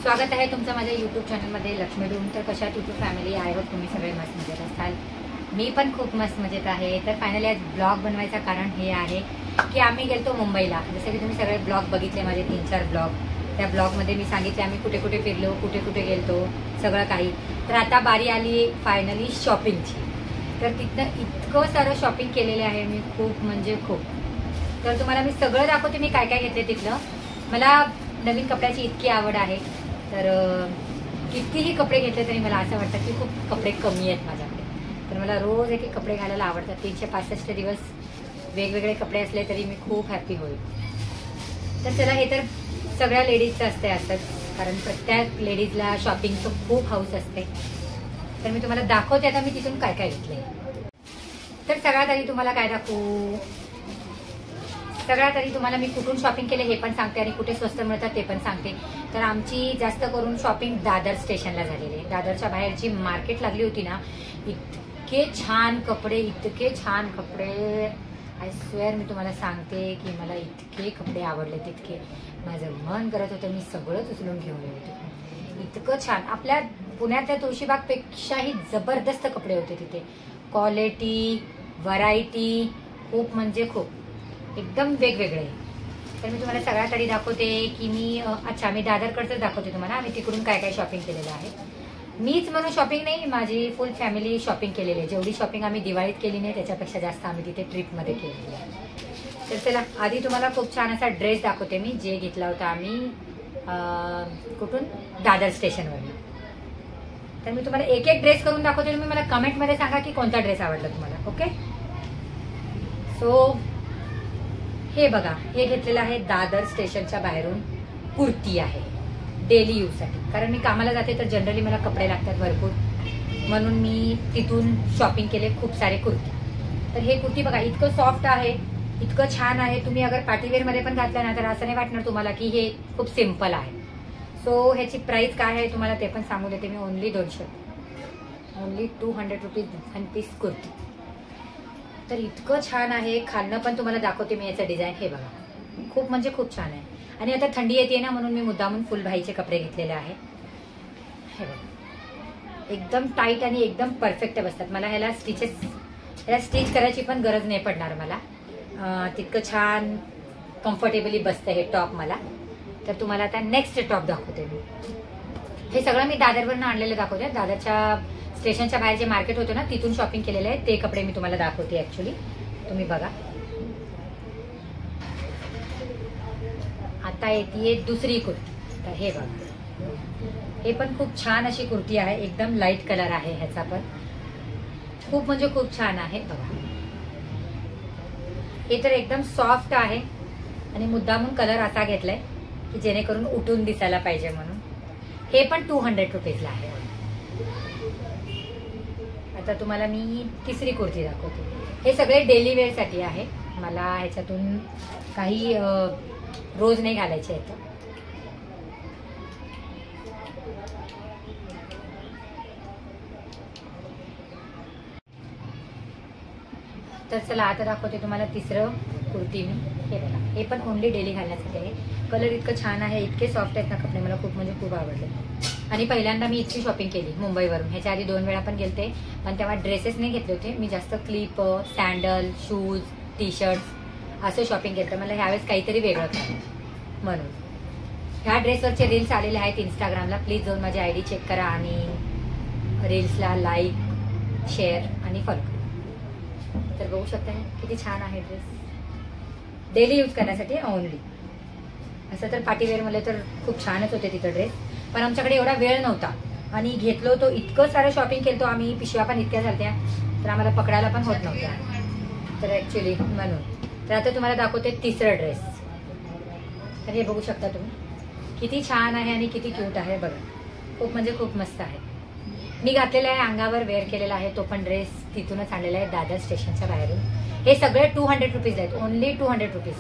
स्वागत आहे तुमचं माझ्या यूट्यूब चॅनलमध्ये लक्ष्मी डूम. तर कशा यूट्यूब फॅमिली आहे होत तुम्ही सगळे मस्त मजेत असाल. मी पण खूप मस्त मजेत आहे. तर फायनली आज ब्लॉग बनवायचं कारण हे आहे की आम्ही गेलतो मुंबईला. जसं की तुम्ही सगळे ब्लॉग बघितले माझे 3-4 ब्लॉग. त्या ब्लॉगमध्ये मी सांगितले आम्ही कुठे कुठे फिरलो, कुठे कुठे गेलतो, सगळं काही. तर आता बारी आली फायनली शॉपिंगची. तर तिथनं इतकं सारं शॉपिंग केलेलं आहे मी, खूप म्हणजे खूप. तर तुम्हाला मी सगळं दाखवते मी काय काय घेतले तिथलं. मला नवीन कपड्याची इतकी आवड आहे. तर कितीही कपडे घेतले तरी मला असं वाटतं की खूप कपडे कमी आहेत माझ्याकडे. तर मला रोज एक एक कपडे घालायला आवडतात. 365 दिवस वेगवेगळे कपडे असले तरी मी खूप हॅपी होईल. तर चला, हे तर सगळ्या लेडीजचं असते असंच, कारण प्रत्येक लेडीजला शॉपिंगचं खूप हौस असते. तर मी तुम्हाला दाखवते आता मी तिथून काय काय घेतले. तर सगळ्यात आधी तुम्हाला काय दाखवू, सगळ्यात आधी तुम्हाला मी कुठून शॉपिंग केले हे पण सांगते आणि कुठे स्वस्त मिळतात ते पण सांगते. तर आमची जास्त करून शॉपिंग दादर स्टेशनला झालेली आहे. दादरच्या बाहेर जी मार्केट लागली होती ना, इतके छान कपडे, इतके छान कपडे. आय स्वेअर मी तुम्हाला सांगते की मला इतके कपडे आवडले, तितके माझं मन करत होतं मी सगळंच उचलून घेऊन येते. इतकं छान. आपल्या पुण्यातल्या तुळशीबागपेक्षाही जबरदस्त कपडे होते तिथे. क्वालिटी, व्हरायटी खूप म्हणजे खूप, एकदम वेगवेगळे. तर मी तुम्हाला सगळ्यात आधी दाखवते की मी दादरकडचं दाखवते तुम्हाला. आम्ही तिकडून काय काय शॉपिंग केलेलं आहे. मीच म्हणून शॉपिंग नाही, माझी फुल फॅमिली शॉपिंग केलेली आहे. जेवढी शॉपिंग आम्ही दिवाळीत केली नाही त्याच्यापेक्षा जास्त आम्ही तिथे ट्रिपमध्ये केलेली आहे. तर चला, आधी तुम्हाला खूप छान असा ड्रेस दाखवते मी, जे घेतला होता आम्ही कुठून, दादर स्टेशनवरून. तर मी तुम्हाला एक एक ड्रेस करून दाखवते. तुम्ही मला कमेंटमध्ये सांगा की कोणता ड्रेस आवडला तुम्हाला. ओके, सो हे बघा, हे घेतलेलं आहे दादर स्टेशनच्या बाहेरून. कुर्ती आहे डेली यूजसाठी, कारण मी कामाला जाते तर जनरली मला कपडे लागतात भरपूर, म्हणून मी तिथून शॉपिंग केले खूप सारे कुर्ती. तर हे कुर्ती बघा, इतकं सॉफ्ट आहे, इतकं छान आहे. तुम्ही अगर पार्टीवेअरमध्ये पण घातलं ना तर असं नाही वाटणार तुम्हाला की हे खूप सिम्पल आहे. सो ह्याची प्राइस काय आहे तुम्हाला ते पण सांगू देते मी. Only 200 rupees one piece kurti. तर इतकं छान आहे. खालनं पण तुम्हाला दाखवते मी याचं डिझाईन. हे बघा, खूप म्हणजे खूप छान आहे. आणि आता थंडी येते ना, म्हणून मी मुद्दामून फुल भाईचे कपडे घेतलेले आहे. हे बघा, एकदम टाईट आणि एकदम परफेक्ट बसतात. मला ह्याला स्टिच करायची पण गरज नाही पडणार मला. तितकं छान कम्फर्टेबली बसतं हे टॉप मला. तर तुम्हाला आता नेक्स्ट टॉप दाखवते मी. हे सगळं मी दादरवरून आणलेलं दाखवते. दादरच्या स्टेशनच्या बाहेर जे मार्केट होतं ना, तिथून शॉपिंग केलेलं आहे. ते कपडे मी तुम्हाला दाखवते ऍक्च्युली. तुम्ही बघा, आता येते दुसरी कुर्ती. तर हे बघा, हे पण खूप छान अशी कुर्ती आहे. एकदम लाईट कलर आहे ह्याचा पण, खूप म्हणजे खूप छान आहे. बघा, हे तर एकदम सॉफ्ट आहे आणि मुद्दामून कलर असा घेतलाय की जेणेकरून उठून दिसायला पाहिजे म्हणून. हे पण 200 रुपीजला आहे. आता तुम्हाला मी तिसरी कुर्ती दाखवते. हे सगळे डेली वेअर साठी आहे. मला ह्याच्यातून काही रोज नाही घालायचे आहेत. तर चला, आता दाखवते तुम्हाला तिसरं कुर्ती मी. हे बघा, हे पण ओनली डेली घालण्यासाठी आहे. कलर इतकं छान आहे, इतके सॉफ्ट आहेत ना कपडे, मला खूप म्हणजे खूप आवडले. आणि पहिल्यांदा मी इतकी शॉपिंग केली मुंबईवरून. ह्याच्या आधी 2 वेळा पण गेलते, पण तेव्हा ड्रेसेस नाही घेतले होते मी. जास्त clip, sandal, shoes, T shirts असं शॉपिंग केलं. मला ह्यावेळेस काहीतरी वेगळं करावं म्हणून. ह्या ड्रेसवरचे रील्स आलेले आहेत इंस्टाग्रामला. प्लीज जाऊन माझी ID चेक करा आणि रील्सला लाईक, शेअर आणि फॉलो करा. तर बघू शकता किती छान आहे ड्रेस, डेली यूज करण्यासाठी ओनली. असं तर पार्टीवेअरमध्ये तर खूप छानच होते तिथं ड्रेस, पण आमच्याकडे एवढा वेळ नव्हता आणि घेतलो तो. इतकं सारं शॉपिंग केलं तो आम्ही, पिशव्या पण इतक्या झाल्या तर आम्हाला पकडायला पण होत नव्हत्या. तर ऍक्च्युली म्हणून. तर आता तुम्हाला दाखवते तिसरं ड्रेस. तर हे बघू शकता तुम्ही, किती छान आहे आणि किती क्यूट आहे. बघा, खूप म्हणजे खूप मस्त आहे. मी घातलेला आहे, अंगावर वेअर केलेला आहे. तो पण ड्रेस तिथूनच आणलेला आहे दादर स्टेशनच्या बाहेरून. हे सगळे 200 रुपीज आहेत, ओनली 200 रुपीज.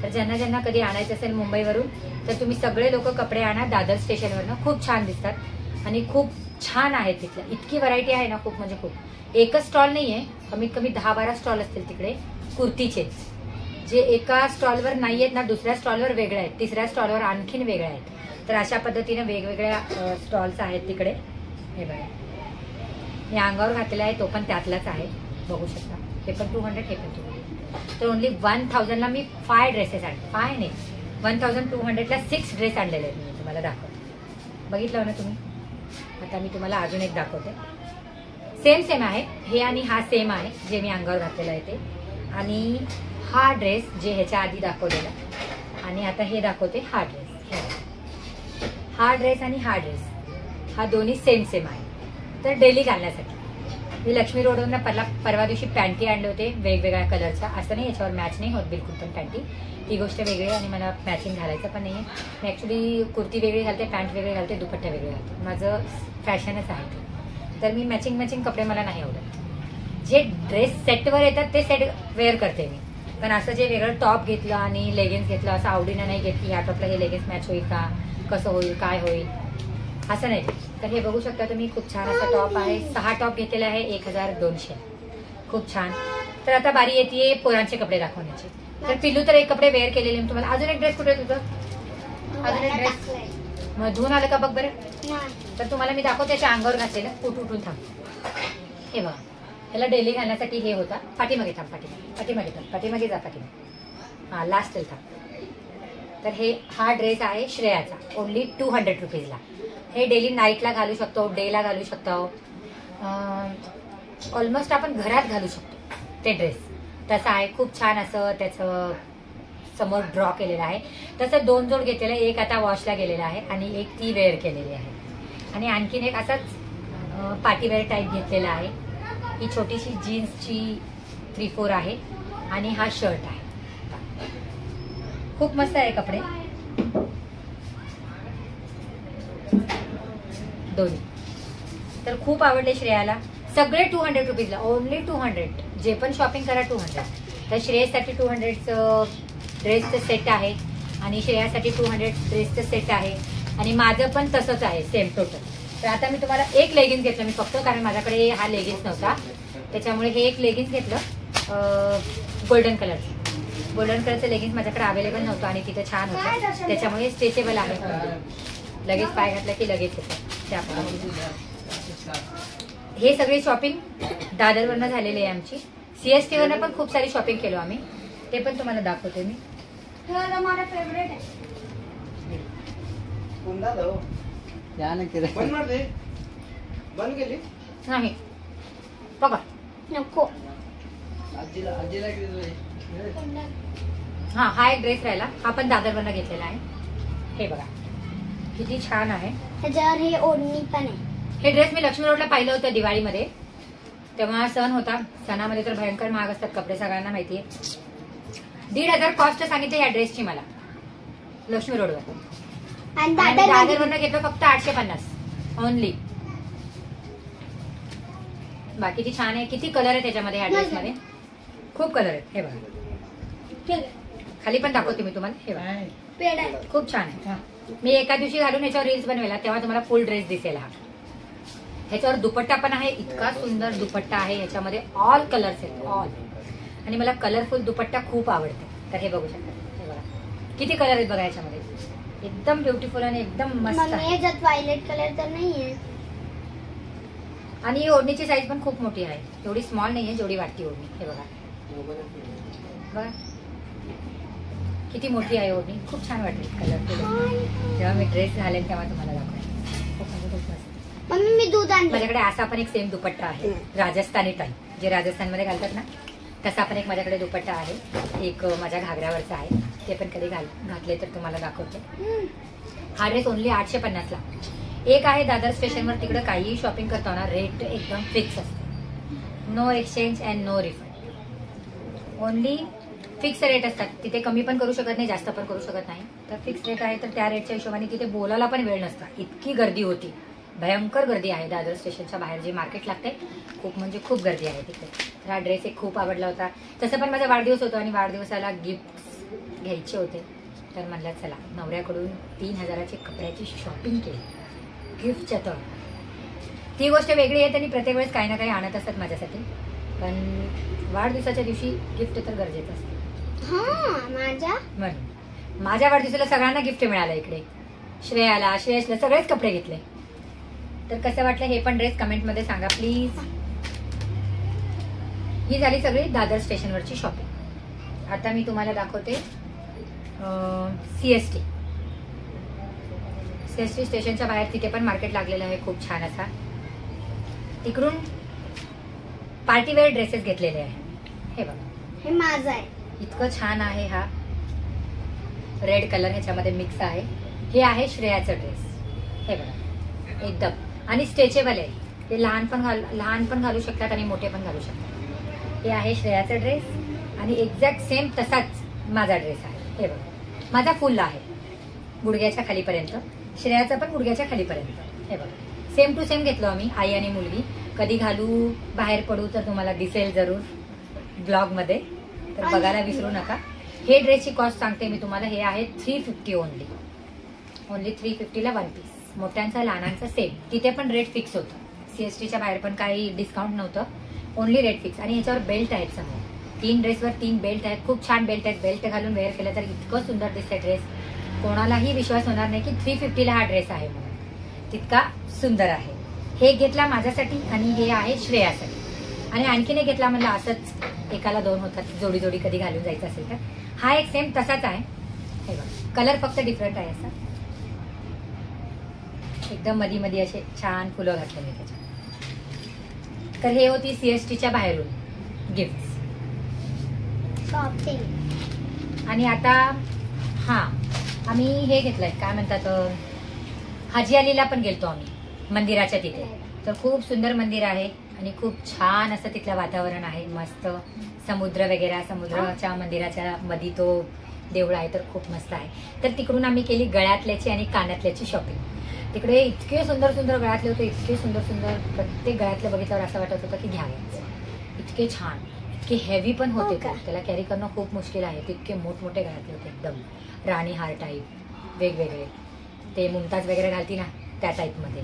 तर ज्यांना ज्यांना कधी आणायचं असेल मुंबईवरून तर तुम्ही सगळे लोक कपडे आणा दादर स्टेशनवरनं. खूप छान दिसतात आणि खूप छान आहेत तिथलं. इतकी व्हरायटी आहे ना, खूप म्हणजे खूप. एकच स्टॉल नाही आहे, कमीत कमी 10-12 स्टॉल असतील तिकडे कुर्तीचेच. जे एका स्टॉलवर नाही आहेत ना, दुसऱ्या स्टॉलवर वेगळे आहेत, तिसऱ्या स्टॉलवर आणखीन वेगळे आहेत. तर अशा पद्धतीने वेगवेगळ्या स्टॉल्स आहेत तिकडे. हे बघा, मी अंगावर घातलेला आहे तो पण त्यातलाच आहे, बघू शकता. हे पण 200, हे पण 200. तर ओनली 1000ला मी 5 ड्रेसेस आणले. 5 नाही, 1200ला 6 ड्रेस आणलेले आहेत. मी तुम्हाला दाखवते, बघितलं ना तुम्ही. आता मी तुम्हाला अजून एक दाखवते. सेम आहे हे, आणि हा सेम आहे जे मी अंगावर घातलेला आहे ते. आणि हा ड्रेस जे ह्याच्या आधी दाखवलेला, आणि आता हे दाखवते हा ड्रेस. हा ड्रेस आणि हा ड्रेस, हा दोन्ही सेम आहे. तर डेली घालण्यासाठी मी लक्ष्मी रोडवरून परवा दिवशी पॅन्टी आणले होते वेगवेगळ्या कलरच्या. असं नाही याच्यावर मॅच नाही होत बिलकुल पण पॅन्टी, ती गोष्ट वेगळी आणि मला मॅचिंग घालायचं पण नाही आहे. मी ॲक्च्युली कुर्ती वेगळी घालते, पॅन्ट वेगळी घालते, दुपट्टा वेगळे घालते. माझं फॅशनच आहे ते. तर मी मॅचिंग कपडे मला नाही आवडत. जे ड्रेस सेटवर येतात ते सेट वेअर करते मी. पण असं जे वेगळं टॉप घेतलं आणि लेगिन्स घेतलं असं आवडीनं नाही घेत की ह्या टॉपला हे लेगिन्स मॅच होईल का, कसं होईल, काय होईल, असं नाही. तर हे बघू शकता तुम्ही, खूप छान असा टॉप आहे. 6 टॉप घेतलेला आहे 1200, खूप छान. तर आता बारी येते पोरांचे कपडे दाखवण्याची. तर पिल्लू तर एक कपडे वेअर केलेले. तुम्हाला अजून एक ड्रेस कुठे तुझं, अजून एक ड्रेस मग धुवून आलं का बघ बरं. तर तुम्हाला मी दाखवते त्याच्या अंगावर घातलेलं. उठून थांब. हे बघा, ह्याला डेली घालण्यासाठी हे होता. पाठीमागे थांब, पाठीमागे जा, पाठीमागे. हा लास्ट थांब. तर हा ड्रेस आहे श्रेयाचा, ओनली 200 रुपीजला. हे डेली नाईटला घालू शकतो, डेला घालू शकतो, ऑलमोस्ट आपण घरात घालू शकतो ते ड्रेस. तसं आहे, खूप छान असं त्याचं समोर ड्रॉ केलेलं आहे. तसं 2 जोड घेतलेलं आहे. एक आता वॉशला गेलेला आहे आणि एक ती वेअर केलेली आहे. आणि आणखीन एक असाच पार्टीवेअर टाईप घेतलेला आहे. ही छोटीशी जीन्सची 3/4 आहे आणि हा शर्ट आहे. खूप मस्त आहे कपडे दोन्ही. तर खूप आवडले श्रेयाला. सगळे 200 रुपीजला, ओनली 200. जे पण शॉपिंग करा 200. तर श्रेयसाठी 200चं ड्रेसचं सेट आहे आणि श्रेयासाठी 200 ड्रेसचं सेट आहे. आणि माझं पण तसंच आहे सेम टोटल. तर आता मी तुम्हाला एक लेगिन्स घेतलं मी फक्त, कारण माझ्याकडे हा लेगिन्स नव्हता त्याच्यामुळे हे एक लेगिन्स घेतलं गोल्डन कलरचं लेगिन्स माझ्याकडे अवेलेबल नव्हतं आणि तिथे छान होतं त्याच्यामुळे स्ट्रेचेबल आहे. लगेच पाय घातला की लगेच येतं. हे सगळी शॉपिंग दादरवरनं झालेली आहे आमची. CST वरनं पण खूप सारी शॉपिंग केलो आम्ही, ते पण तुम्हाला दाखवते मी. फेवरेट नाही बघा नको. हा एक ड्रेस राहिला, हा पण दादरवरनं घेतलेला आहे. हे बघा किती छान आहे. त्याच्यावर हे ओढणी पण आहे. हे ड्रेस मी लक्ष्मी रोडला पाहिलं होतं दिवाळीमध्ये, तेव्हा सण होता. सणामध्ये तर भयंकर महाग असतात कपडे, सगळ्यांना माहितीये. 1500 कॉस्ट सांगितली या ड्रेसची मला लक्ष्मी रोडवर. आणि दादरवरनं घेतलं फक्त 850 ओनली. बाकी ती छान आहे. किती कलर आहे त्याच्यामध्ये, ह्या ड्रेस मध्ये खूप कलर आहेत. हे बघा खाली पण दाखवते मी तुम्हाला. हे बघा खूप छान आहे. मी एका दिवशी घालून ह्याच्यावर रील्स बनवेला, तेव्हा तुम्हाला फुल ड्रेस दिसेल. हा ह्याच्यावर दुपट्टा पण आहे, इतका सुंदर दुपट्टा आहे. ह्याच्यामध्ये ऑल कलर्स आहेत, ऑल. आणि मला कलरफुल दुपट्टा खूप आवडते. तर हे बघू शकता, हे बघा किती कलर आहेत बघा ह्याच्यामध्ये. एकदम ब्युटिफुल आणि एकदम मस्त आहे. याच्यात व्हायलेट कलर तर नाहीये. आणि ओढणीची साईज पण खूप मोठी आहे, एवढी स्मॉल नाहीये जेवढी वाटती ओढणी. हे बघा बघा किती मोठी आहे ओढणी. खूप छान वाटली कलरफुल. जेव्हा मी ड्रेस घालेन तेव्हा तुम्हाला दाखवेन. खूप मस्त. मम्मी मी दूध आणलं. माझ्याकडे असा पण एक सेम दुपट्टा आहे, राजस्थानी टाईप, जे राजस्थानमध्ये घालतात ना तसा पण एक माझ्याकडे दुपट्टा आहे. एक माझ्या घागऱ्यावरचा आहे, ते पण कधी घातले तर तुम्हाला दाखवते. हा ड्रेस ओनली 850 ला. एक आहे दादर स्टेशनवर, तिकडे काहीही शॉपिंग करताना रेट एकदम फिक्स असते. No exchange and no refund. Only fix rate असतात. तिथे कमी पण करू शकत नाही, जास्त पण करू शकत नाही. तर फिक्स रेट आहे, तर त्या रेटच्या हिशोबाने तिथे बोलायला पण वेळ नसता. इतकी गर्दी होती, भयंकर गर्दी आहे दादर स्टेशनच्या बाहेर जे मार्केट लागते. खूप म्हणजे खूप गर्दी आहे तिथे. तर हा ड्रेस एक खूप आवडला होता. तसं पण माझा वाढदिवस होता आणि वाढदिवसाला गिफ्ट घ्यायचे होते. तर म्हणलं चला नवऱ्याकडून 3000ची कपड्याची शॉपिंग केली गिफ्टच्या. तर ती गोष्ट वेगळी आहे. त्यांनी प्रत्येक वेळेस काही ना काही आणत असतात माझ्यासाठी, पण वाढदिवसाच्या दिवशी गिफ्ट तर गरजेचं असतं. माझ्या म्हणून माझ्या वाढदिवसाला सगळ्यांना गिफ्ट मिळालं इकडे. श्रेयाला, श्रेयसला सगळेच कपडे घेतले. तर कसं वाटलं हे पण ड्रेस कमेंटमध्ये सांगा प्लीज. ही झाली सगळी दादर स्टेशनवरची शॉपिंग. आता मी तुम्हाला दाखवते CST स्टेशनच्या बाहेर तिथे पण मार्केट लागलेलं आहे खूप छान असा. तिकडून पार्टीवेअर ड्रेसेस घेतलेले आहे. हे बघा, हे माझं आहे. इतकं छान आहे. हा रेड कलर ह्याच्यामध्ये मिक्स आहे. हे आहे श्रेयाचं ड्रेस. हे बघा एकदम आणि स्ट्रेचेबल आहे. ते लहान पण घालू शकतात आणि मोठे पण घालू शकतात. हे आहे श्रेयाचा ड्रेस आणि एक्झॅक्ट सेम तसाच माझा ड्रेस आहे. हे बघा माझा फुल आहे गुडघ्याच्या खालीपर्यंत, श्रेयाचा पण गुडघ्याच्या खालीपर्यंत. हे बघा सेम टू सेम घेतलो आम्ही, आई आणि मुलगी. कधी घालू बाहेर पडू तर तुम्हाला दिसेल जरूर ब्लॉग मध्ये, तर बघायला विसरू नका. हे ड्रेसची कॉस्ट सांगते मी तुम्हाला. हे आहे 350 ओनली 350ला 1 पीस. मोठ्यांचा लहानांचा सेम. तिथे पण रेट फिक्स होतं. CSTच्या बाहेर पण काही डिस्काउंट नव्हतं, ओनली रेट फिक्स. आणि याच्यावर बेल्ट आहेत समोर. 3 ड्रेसवर 3 बेल्ट आहेत. खूप छान बेल्ट आहेत. बेल्ट घालून वेअर केलं तर इतकं सुंदर दिसते ड्रेस. कोणालाही विश्वास होणार नाही की 350ला हा ड्रेस आहे म्हणून. तितका सुंदर आहे. हे घेतला माझ्यासाठी आणि हे आहे श्रेयासाठी. आणि आणखीन एक घेतला म्हणलं असंच एकाला 2 होतात, जोडी जोडी कधी घालून जायचं असेल तर. हा एक सेम तसाच आहे. हे बघा कलर फक्त डिफरंट आहे. असा एकदम मधी मध्ये असे छान फुलं घातले मी त्याच्यात. तर हे होती CSTच्या बाहेरून गिफ्ट शॉपिंग. आणि आता आम्ही हे घेतलंय काय म्हणतात, हाजी अलीला पण गेलतो आम्ही मंदिराच्या तिथे. तर खूप सुंदर मंदिर आहे आणि खूप छान असं तिथलं वातावरण आहे. मस्त समुद्र वगैरे, समुद्राच्या मंदिराच्या मध्ये तो देऊळ आहे तर खूप मस्त आहे. तर तिकडून आम्ही केली गळ्यातल्याची आणि कानातल्याची शॉपिंग. तिकडे इतके सुंदर सुंदर गळ्यातले होते, इतके सुंदर सुंदर. प्रत्येक गळ्यातलं बघितल्यावर असं वाटत होतं की घ्यावेच. इतके छान, इतके हेवी पण होते. त्याला कॅरी करणं खूप मुश्किल आहे. तितके मोठमोठे गळ्यातले होते एकदम राणी हार टाईप वेगवेगळे. ते मुमताज वगैरे घालती ना त्या टाईपमध्ये.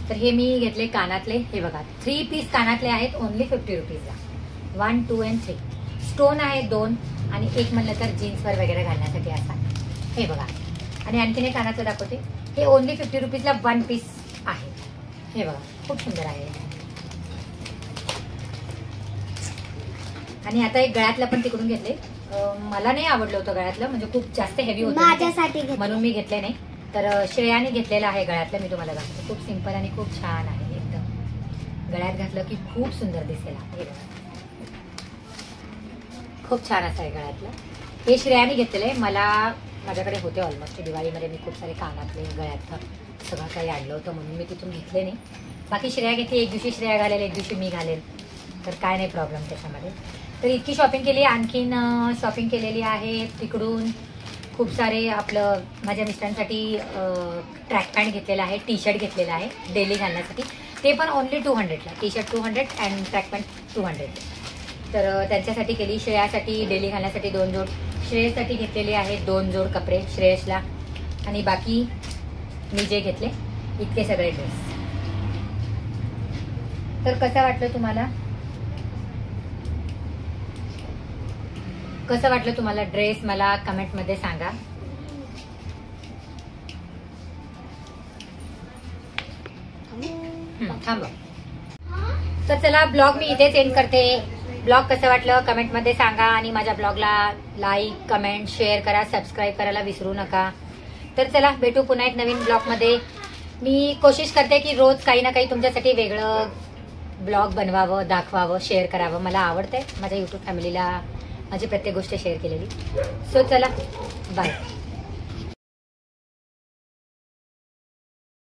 तर हे मी घेतले कानातले. हे बघा 3 पीस कानातले आहेत ओनली 50 रुपीजला. 1, 2 and 3. स्टोन आहे 2 आणि एक म्हणलं तर जीन्सवर वगैरे घालण्यासाठी असा. हे बघा आणि आणखीन एक कानातलं दाखवते. हे ओनली 50 रुपीजला 1 पीस आहे. हे बघा खूप सुंदर आहे. आणि आता एक गळ्यातलं पण तिकडून घेतले. मला नाही आवडलं होतं गळ्यातलं, म्हणजे खूप जास्त हेवी होतं माझ्यासाठी म्हणून मी घेतले नाही. तर श्रेयाने घेतलेलं आहे गळ्यातलं. मी तुम्हाला दाखवते. खूप सिंपल आणि खूप छान आहे एकदम. गळ्यात घातलं की खूप सुंदर दिसेल. खूप छान असं आहे गळ्यातलं. हे श्रेयाने घेतलेलं आहे. माझ्याकडे होते ऑलमोस्ट. दिवाळीमध्ये मी खूप सारे कानातले गळ्यातलं सगळं काही आणलं होतं म्हणून मी तिथून घेतले नाही. बाकी श्रेया घेतली. एक दिवशी श्रेया घालेल, एक दिवशी मी घालेल, तर काय नाही प्रॉब्लेम त्याच्यामध्ये. तर इतकी शॉपिंग केली. आणखीन शॉपिंग केलेली आहे तिकडून खूप सारे. आपलं माझ्या मिस्टरांसाठी ट्रॅक पॅन्ट घेतलेला आहे, टी शर्ट घेतलेला आहे डेली घालण्यासाठी. ते पण ओनली 200ला. T shirt 200 and track pant 200. तर त्यांच्यासाठी केली. श्रेयासाठी डेली घालण्यासाठी 2 जोड. श्रेयससाठी घेतलेले आहेत 2 जोड कपडे श्रेयसला. आणि बाकी मी जे घेतले इतके सगळे ड्रेस. तर कसं वाटलं तुम्हाला, कसं वाटलं तुम्हाला ड्रेस मला कमेंटमध्ये सांगा. थांबा. तर चला ब्लॉग मी इथेच एंड करते. ब्लॉग कसं वाटलं कमेंटमध्ये सांगा आणि माझ्या ब्लॉगला लाईक, कमेंट, शेअर करा, सबस्क्राईब करायला विसरू नका. तर चला भेटू पुन्हा एक नवीन ब्लॉगमध्ये. मी कोशिश करते की रोज काही ना काही तुमच्यासाठी वेगळं ब्लॉग बनवावं, दाखवावं, शेअर करावं. मला आवडतंय माझ्या यूट्यूब फॅमिलीला माझी प्रत्येक गोष्ट शेअर केलेली. सो चला बाय.